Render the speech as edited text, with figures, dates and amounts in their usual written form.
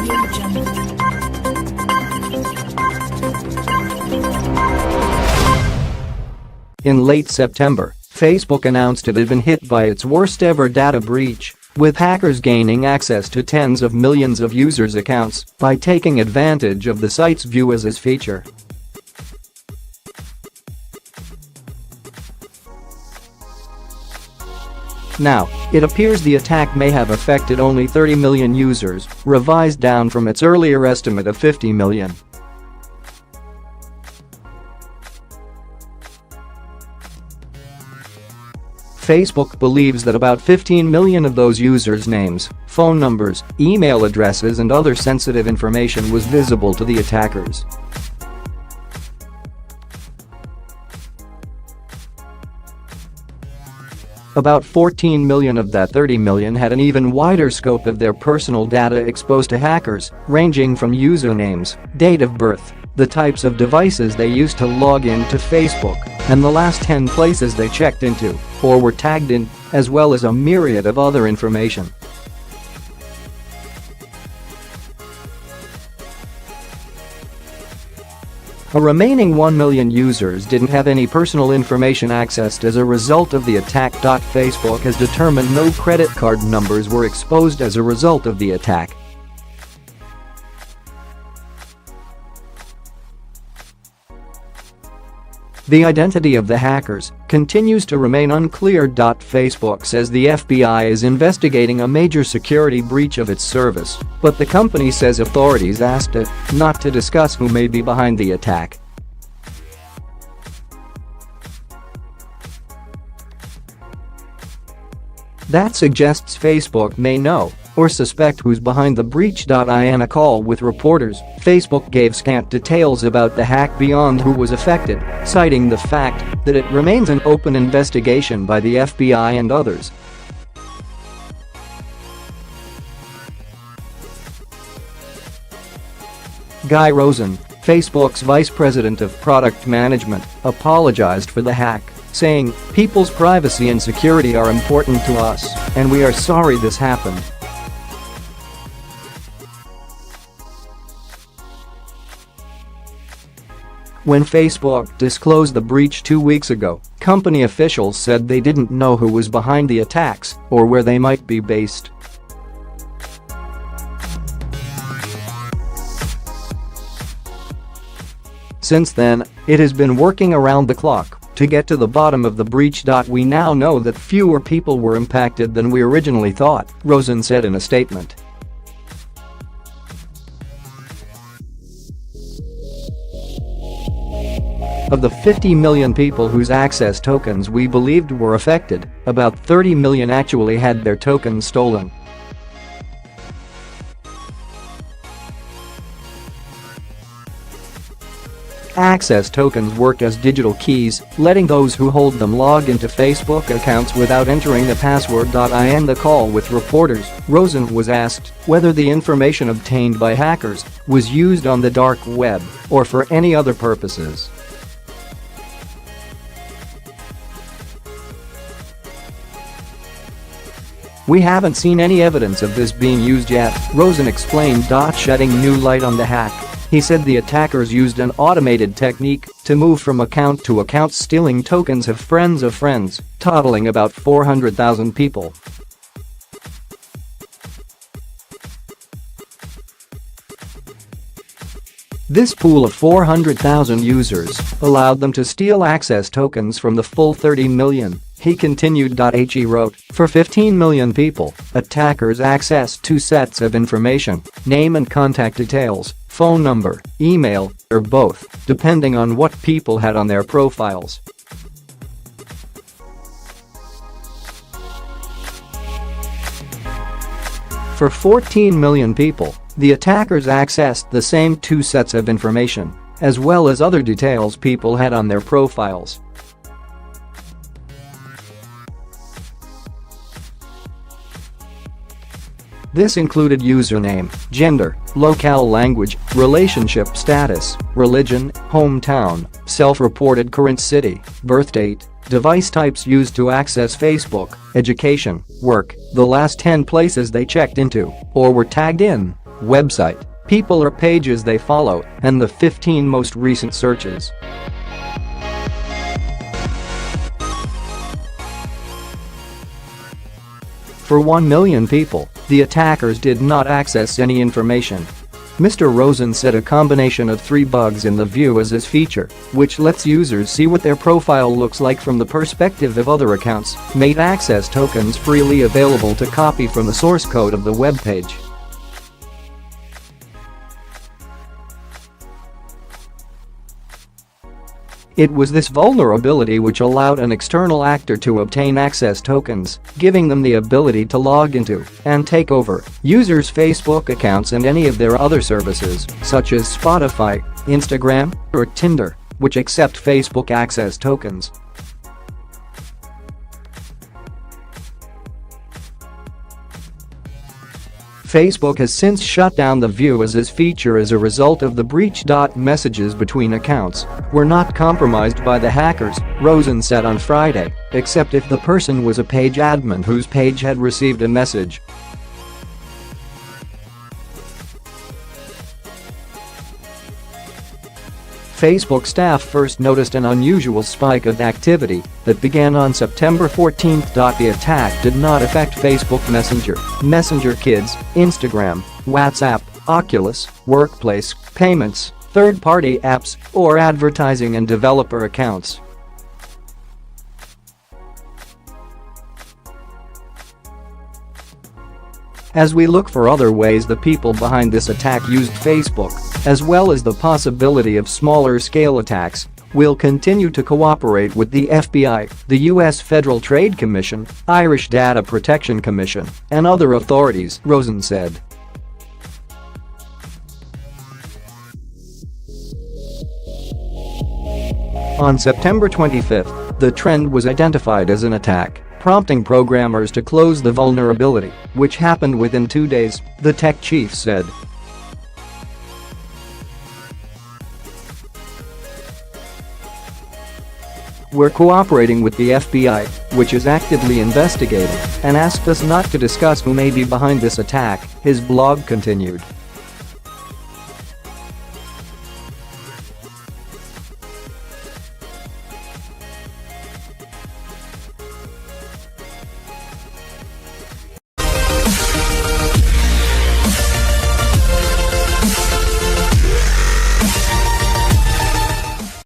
Audio Jungle. In late September, Facebook announced it had been hit by its worst-ever data breach, with hackers gaining access to tens of millions of users' accounts by taking advantage of the site's View As feature. Now, it appears the attack may have affected only 30 million users, revised down from its earlier estimate of 50 million. Facebook believes that about 15 million of those users' names, phone numbers, email addresses and other sensitive information was visible to the attackers. About 14 million of that 30 million had an even wider scope of their personal data exposed to hackers, ranging from usernames, date of birth, the types of devices they used to log in to Facebook, and the last 10 places they checked into or were tagged in, as well as a myriad of other information. A remaining 1 million users didn't have any personal information accessed as a result of the attack. Facebook has determined no credit card numbers were exposed as a result of the attack. The identity of the hackers continues to remain unclear. Facebook says the FBI is investigating a major security breach of its service, but the company says authorities asked it not to discuss who may be behind the attack. That suggests Facebook may know or suspect who's behind the breach. In a call with reporters, Facebook gave scant details about the hack beyond who was affected, citing the fact that it remains an open investigation by the FBI and others. Guy Rosen, Facebook's vice president of product management, apologized for the hack, saying, "People's privacy and security are important to us, and we are sorry this happened." When Facebook disclosed the breach 2 weeks ago, company officials said they didn't know who was behind the attacks or where they might be based. Since then, it has been working around the clock to get to the bottom of the breach. We now know that fewer people were impacted than we originally thought, Rosen said in a statement. Of the 50 million people whose access tokens we believed were affected, about 30 million actually had their tokens stolen. Access tokens work as digital keys, letting those who hold them log into Facebook accounts without entering the password. In the call with reporters, Rosen was asked whether the information obtained by hackers was used on the dark web or for any other purposes. "We haven't seen any evidence of this being used yet," Rosen explained. Shedding new light on the hack, he said the attackers used an automated technique to move from account to account, stealing tokens of friends, totaling about 400,000 people. This pool of 400,000 users allowed them to steal access tokens from the full 30 million. He continued. He wrote, "For 15 million people, attackers accessed two sets of information, name and contact details, phone number, email, or both, depending on what people had on their profiles." For 14 million people, the attackers accessed the same two sets of information, as well as other details people had on their profiles. This included username, gender, locale language, relationship status, religion, hometown, self-reported current city, birth date, device types used to access Facebook, education, work, the last 10 places they checked into or were tagged in, website, people or pages they follow, and the 15 most recent searches. For 1 million people, the attackers did not access any information. Mr. Rosen said a combination of 3 bugs in the View As Is feature, which lets users see what their profile looks like from the perspective of other accounts, made access tokens freely available to copy from the source code of the web page. It was this vulnerability which allowed an external actor to obtain access tokens, giving them the ability to log into and take over users' Facebook accounts and any of their other services, such as Spotify, Instagram, or Tinder, which accept Facebook access tokens. Facebook has since shut down the View As Is feature as a result of the breach. Messages between accounts were not compromised by the hackers, Rosen said on Friday, except if the person was a page admin whose page had received a message. Facebook staff first noticed an unusual spike of activity that began on September 14. The attack did not affect Facebook Messenger, Messenger Kids, Instagram, WhatsApp, Oculus, Workplace, payments, third-party apps, or advertising and developer accounts. As we look for other ways the people behind this attack used Facebook, as well as the possibility of smaller-scale attacks, we'll continue to cooperate with the FBI, the U.S. Federal Trade Commission, Irish Data Protection Commission, and other authorities, Rosen said. On September 25, the trend was identified as an attack, prompting programmers to close the vulnerability, which happened within 2 days, the tech chief said. We're cooperating with the FBI, which is actively investigating, and asked us not to discuss who may be behind this attack, his blog continued.